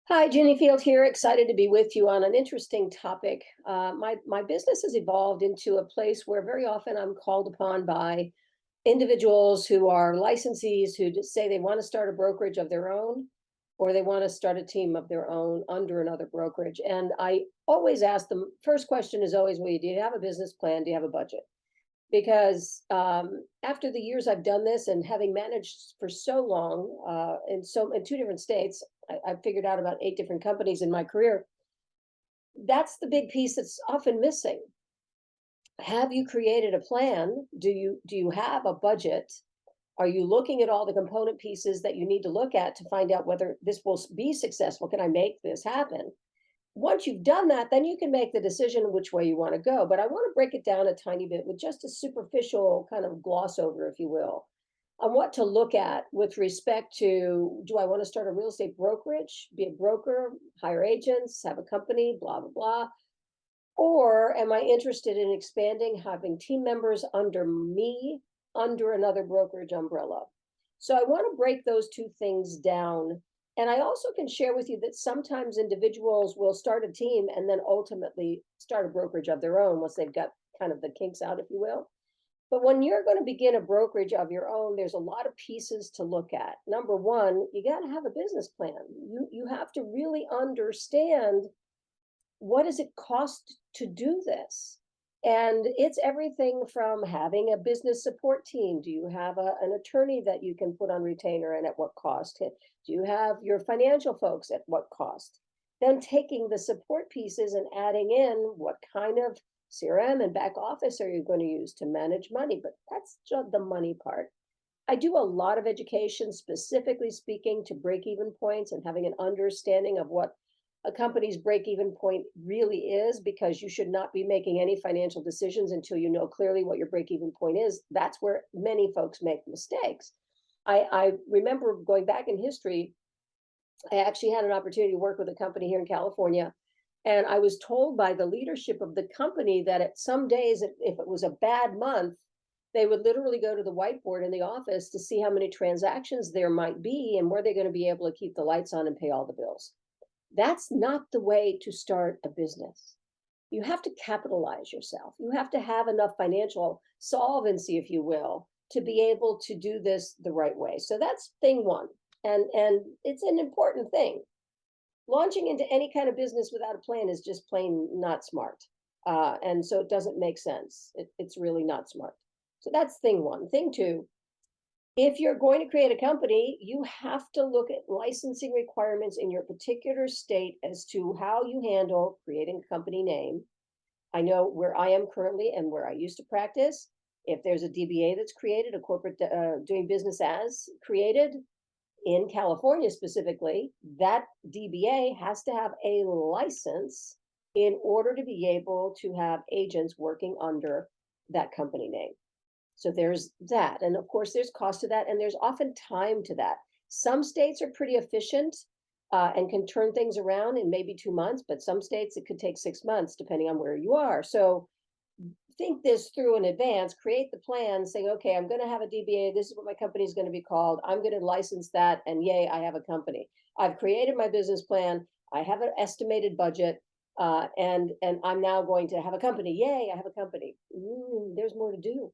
Hi, Jenny Field here. Excited to be with you on an interesting topic. My business has evolved into a place where very often I'm called upon by individuals who are licensees who just say they want to start a brokerage of their own, or they want to start a team of their own under another brokerage. And I always ask them, first question is always, well, do you have a business plan? Do you have a budget? Because after the years I've done this and having managed for so long in two different states, I've figured out about 8 different companies in my career. That's the big piece that's often missing. Have you created a plan? Do you have a budget? Are you looking at all the component pieces that you need to look at to find out whether this will be successful? Can I make this happen? Once you've done that, then you can make the decision which way you want to go. But I want to break it down a tiny bit with just a superficial kind of gloss over, if you will, on what to look at with respect to, do I want to start a real estate brokerage, be a broker, hire agents, have a company, blah, blah, blah. Or am I interested in expanding, having team members under me, under another brokerage umbrella? So I want to break those two things down. And I also can share with you that sometimes individuals will start a team and then ultimately start a brokerage of their own once they've got kind of the kinks out, if you will. But when you're going to begin a brokerage of your own, there's a lot of pieces to look at. Number one, you got to have a business plan. You have to really understand, what does it cost to do this? And it's everything from having a business support team. Do you have an attorney that you can put on retainer, and at what cost? Do you have your financial folks, at what cost? Then taking the support pieces and adding in, what kind of CRM and back office are you going to use to manage money? But that's just the money part. I do a lot of education, specifically speaking to break even points and having an understanding of what a company's break even point really is, because you should not be making any financial decisions until you know clearly what your break even point is. That's where many folks make mistakes. I remember going back in history, I actually had an opportunity to work with a company here in California. And I was told by the leadership of the company that at some days, if it was a bad month, they would literally go to the whiteboard in the office to see how many transactions there might be and were they going to be able to keep the lights on and pay all the bills. That's not the way to start a business. You have to capitalize yourself. You have to have enough financial solvency, if you will, to be able to do this the right way. So that's thing one. And it's an important thing. Launching into any kind of business without a plan is just plain not smart. And so it doesn't make sense. It's really not smart. So that's thing one. Thing two, if you're going to create a company, you have to look at licensing requirements in your particular state as to how you handle creating a company name. I know where I am currently and where I used to practice, if there's a DBA that's created, a corporate doing business as created in California specifically, that DBA has to have a license in order to be able to have agents working under that company name. So there's that. And of course, there's cost to that. And there's often time to that. Some states are pretty efficient and can turn things around in maybe 2 months, but some states it could take 6 months, depending on where you are. So think this through in advance, create the plan, saying, okay, I'm going to have a DBA. This is what my company is going to be called. I'm going to license that. And yay, I have a company. I've created my business plan. I have an estimated budget. And I'm now going to have a company. Yay, I have a company. There's more to do.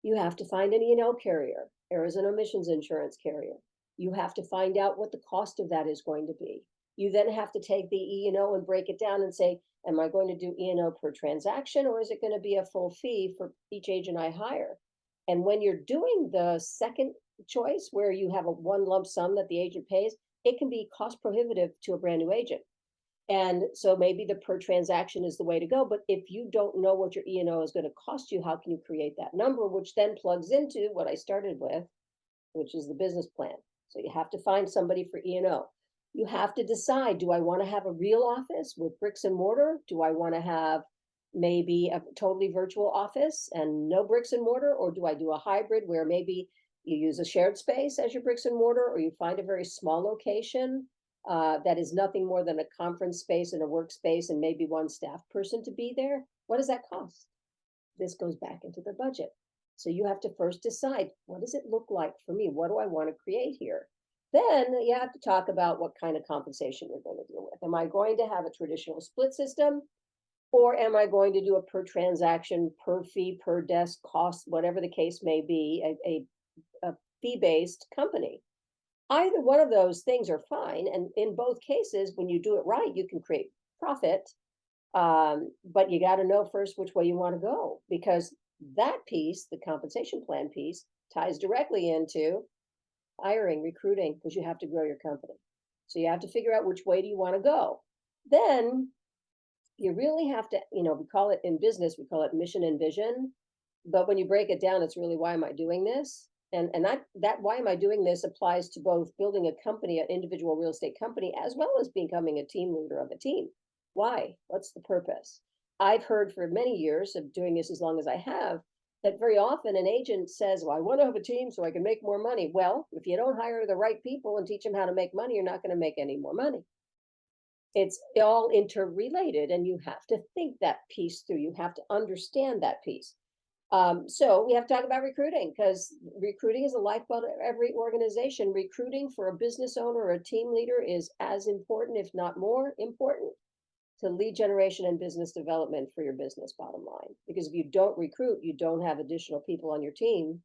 You have to find an E&O carrier, errors and omissions insurance carrier. You have to find out what the cost of that is going to be. You then have to take the E&O and break it down and say, am I going to do E&O per transaction, or is it going to be a full fee for each agent I hire? And when you're doing the second choice, where you have a one lump sum that the agent pays, it can be cost prohibitive to a brand new agent. And so maybe the per transaction is the way to go. But if you don't know what your E&O is going to cost you, how can you create that number, which then plugs into what I started with, which is the business plan. So you have to find somebody for E&O. You have to decide, do I want to have a real office with bricks and mortar? Do I want to have maybe a totally virtual office and no bricks and mortar? Or do I do a hybrid where maybe you use a shared space as your bricks and mortar, or you find a very small location that is nothing more than a conference space and a workspace and maybe one staff person to be there? What does that cost? This goes back into the budget. So you have to first decide, what does it look like for me? What do I want to create here? Then you have to talk about what kind of compensation you're going to deal with. Am I going to have a traditional split system? Or am I going to do a per transaction, per fee, per desk cost, whatever the case may be, a fee-based company? Either one of those things are fine. And in both cases, when you do it right, you can create profit. But you got to know first which way you want to go, because that piece, the compensation plan piece, ties directly into hiring, recruiting, because you have to grow your company. So you have to figure out which way do you want to go. Then you really have to, we call it in business, we call it mission and vision. But when you break it down, it's really, why am I doing this? And that why am I doing this applies to both building a company, an individual real estate company, as well as becoming a team leader of a team. Why? What's the purpose? I've heard for many years of doing this as long as I have, that very often an agent says, well, I want to have a team so I can make more money. Well, if you don't hire the right people and teach them how to make money, you're not going to make any more money. It's all interrelated, and you have to think that piece through. You have to understand that piece. So we have to talk about recruiting, because recruiting is the lifeblood of every organization. Recruiting for a business owner or a team leader is as important, if not more important, to lead generation and business development for your business, bottom line. Because if you don't recruit, you don't have additional people on your team,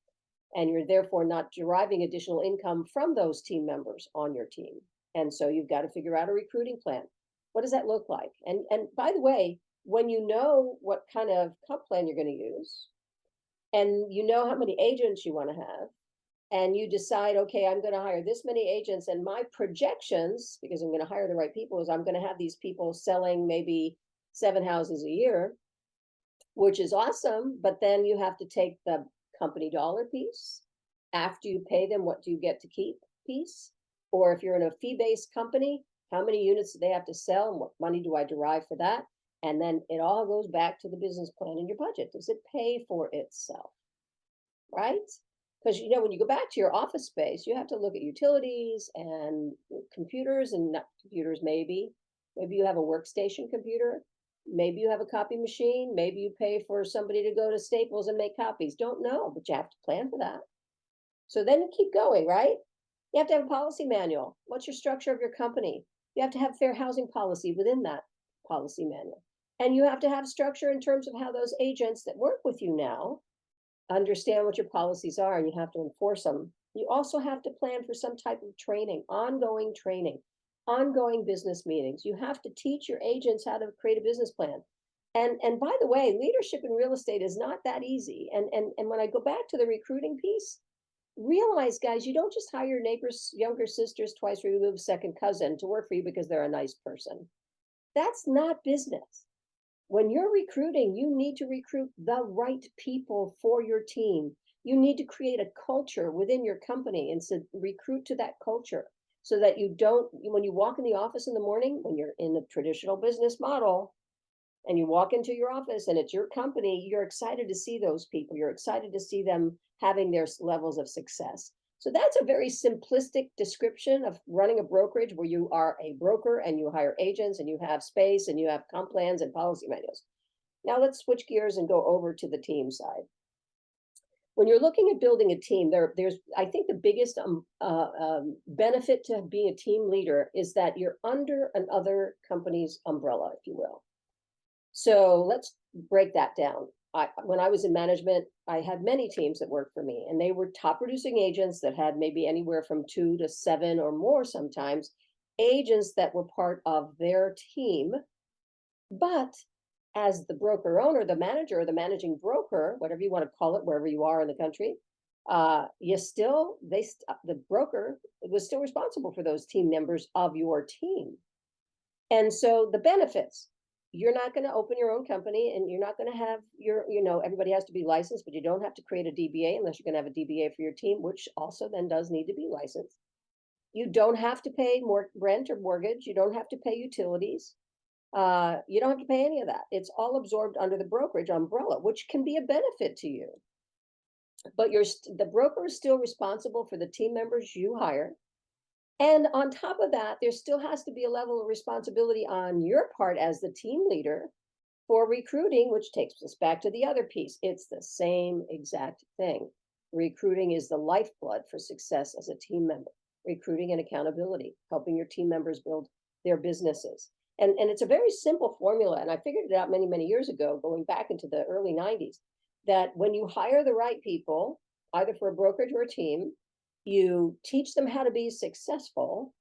and you're therefore not deriving additional income from those team members on your team. And so you've got to figure out a recruiting plan. What does that look like? And by the way, when you know what kind of comp plan you're going to use, and you know how many agents you want to have, and you decide, okay, I'm going to hire this many agents, and my projections, because I'm going to hire the right people, is I'm going to have these people selling maybe 7 houses a year, which is awesome. But then you have to take the company dollar piece. After you pay them, what do you get to keep piece? Or if you're in a fee-based company, how many units do they have to sell, and what money do I derive for that? And then it all goes back to the business plan and your budget. Does it pay for itself? Right? Because, when you go back to your office space, you have to look at utilities and computers, and not computers, maybe you have a workstation computer. Maybe you have a copy machine. Maybe you pay for somebody to go to Staples and make copies. Don't know, but you have to plan for that. So then you keep going, right? You have to have a policy manual. What's your structure of your company? You have to have fair housing policy within that policy manual. And you have to have structure in terms of how those agents that work with you now understand what your policies are, and you have to enforce them. You also have to plan for some type of training, ongoing business meetings. You have to teach your agents how to create a business plan. And by the way, leadership in real estate is not that easy. And when I go back to the recruiting piece, realize, guys, you don't just hire your neighbor's younger sister's twice removed second cousin to work for you because they're a nice person. That's not business. When you're recruiting, you need to recruit the right people for your team. You need to create a culture within your company and so recruit to that culture, so that you don't, when you walk in the office in the morning, when you're in the traditional business model, and you walk into your office and it's your company, you're excited to see those people. You're excited to see them having their levels of success. So that's a very simplistic description of running a brokerage, where you are a broker and you hire agents and you have space and you have comp plans and policy manuals. Now let's switch gears and go over to the team side. When you're looking at building a team, there's, I think, the biggest benefit to being a team leader is that you're under another company's umbrella, if you will. So let's break that down. When I was in management, I had many teams that worked for me, and they were top producing agents that had maybe anywhere from 2 to 7 or more, sometimes, agents that were part of their team. But as the broker owner, the manager, or the managing broker, whatever you want to call it, wherever you are in the country, the broker was still responsible for those team members of your team. And so the benefits: you're not going to open your own company, and you're not going to have everybody has to be licensed, but you don't have to create a DBA unless you're going to have a DBA for your team, which also then does need to be licensed. You don't have to pay more rent or mortgage. You don't have to pay utilities. You don't have to pay any of that. It's all absorbed under the brokerage umbrella, which can be a benefit to you. But the broker is still responsible for the team members you hire. And on top of that, there still has to be a level of responsibility on your part as the team leader for recruiting, which takes us back to the other piece. It's the same exact thing. Recruiting is the lifeblood for success as a team member. recruiting and accountability, helping your team members build their businesses. And it's a very simple formula. And I figured it out many, many years ago, going back into the early 90s, that when you hire the right people, either for a brokerage or a team, you teach them how to be successful,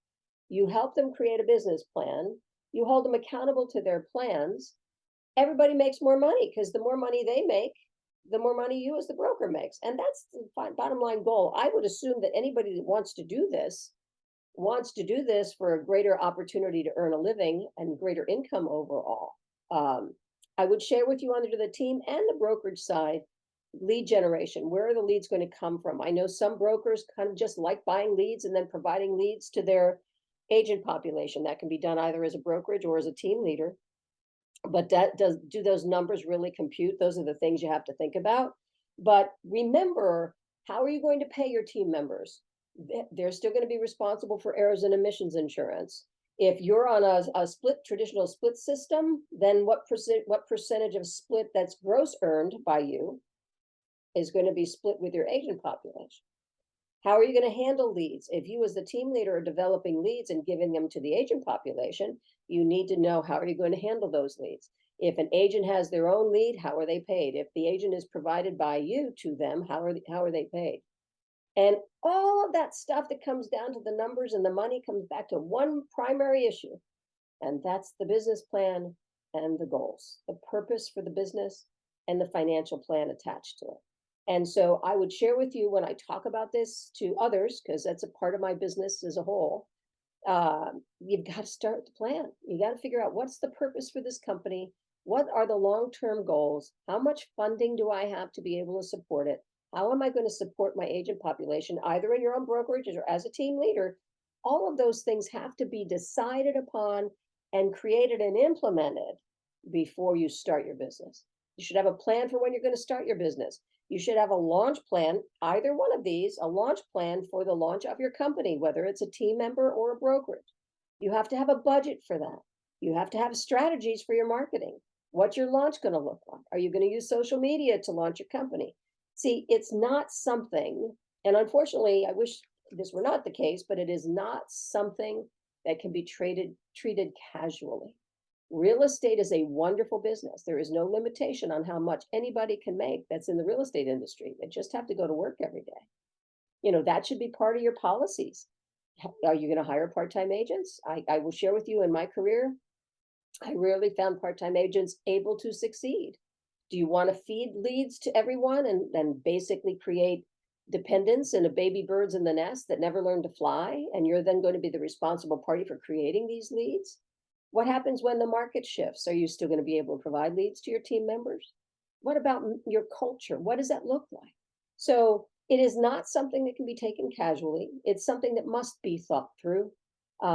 you help them create a business plan, you hold them accountable to their plans, everybody makes more money, because the more money they make, the more money you as the broker makes. And that's the bottom line goal. I would assume that anybody that wants to do this for a greater opportunity to earn a living and greater income overall. I would share with you under the team and the brokerage side, lead generation. Where are the leads going to come from? I know some brokers kind of just like buying leads and then providing leads to their agent population. That can be done either as a brokerage or as a team leader. But do those numbers really compute? Those are the things you have to think about. But remember, how are you going to pay your team members? They're still going to be responsible for errors and emissions insurance. If you're on a traditional split system, then what percentage of split that's gross earned by you is going to be split with your agent population? How are you going to handle leads? If you as the team leader are developing leads and giving them to the agent population, you need to know, how are you going to handle those leads? If an agent has their own lead, how are they paid? If the agent is provided by you to them, how are they paid? And all of that stuff that comes down to the numbers and the money comes back to one primary issue, and that's the business plan and the goals, the purpose for the business and the financial plan attached to it. And so I would share with you when I talk about this to others, because that's a part of my business as a whole, you've got to start the plan. You got to figure out, what's the purpose for this company? What are the long-term goals? How much funding do I have to be able to support it? How am I going to support my agent population, either in your own brokerage or as a team leader? All of those things have to be decided upon and created and implemented before you start your business. You should have a plan for when you're going to start your business. You should have a launch plan, either one of these, a launch plan for the launch of your company, whether it's a team member or a brokerage. You have to have a budget for that. You have to have strategies for your marketing. What's your launch going to look like? Are you going to use social media to launch your company? See, it's not something, and unfortunately, I wish this were not the case, but it is not something that can be treated casually. Real estate is a wonderful business. There is no limitation on how much anybody can make that's in the real estate industry. They just have to go to work every day. That should be part of your policies. Are you going to hire part-time agents? I will share with you, in my career, I rarely found part-time agents able to succeed. Do you want to feed leads to everyone and basically create dependents and a baby birds in the nest that never learn to fly? And you're then going to be the responsible party for creating these leads? What happens when the market shifts? Are you still going to be able to provide leads to your team members? What about your culture? What does that look like? So it is not something that can be taken casually. It's something that must be thought through.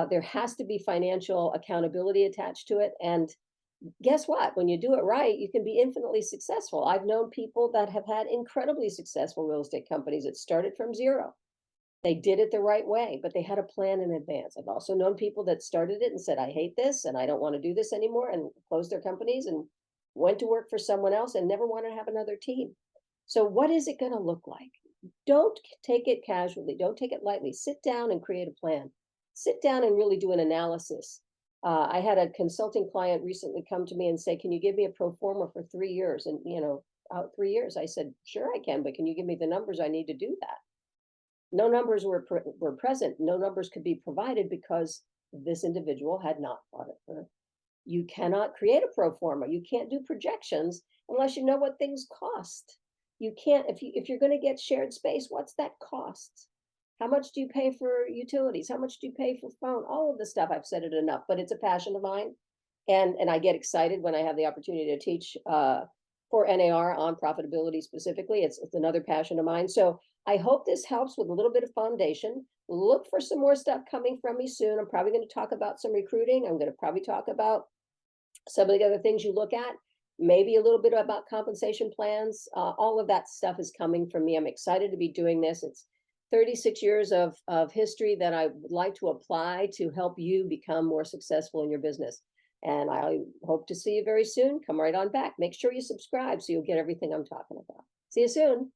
There has to be financial accountability attached to it. And guess what? When you do it right, you can be infinitely successful. I've known people that have had incredibly successful real estate companies that started from zero. They did it the right way, but they had a plan in advance. I've also known people that started it and said, I hate this and I don't want to do this anymore, and closed their companies and went to work for someone else and never wanted to have another team. So what is it going to look like? Don't take it casually. Don't take it lightly. Sit down and create a plan. Sit down and really do an analysis. I had a consulting client recently come to me and say, can you give me a pro forma for 3 years? And, out 3 years, I said, sure, I can, but can you give me the numbers I need to do that? No numbers were present. No numbers could be provided because this individual had not thought it through. You cannot create a pro forma. You can't do projections unless you know what things cost. You can't, if you're going to get shared space, what's that cost? How much do you pay for utilities? How much do you pay for phone? All of the stuff, I've said it enough, but it's a passion of mine. And I get excited when I have the opportunity to teach for NAR on profitability specifically. It's another passion of mine. So I hope this helps with a little bit of foundation. Look for some more stuff coming from me soon. I'm probably going to talk about some recruiting. I'm going to probably talk about some of the other things you look at, maybe a little bit about compensation plans. All of that stuff is coming from me. I'm excited to be doing this. It's 36 years of history that I would like to apply to help you become more successful in your business. And I hope to see you very soon. Come right on back. Make sure you subscribe so you'll get everything I'm talking about. See you soon.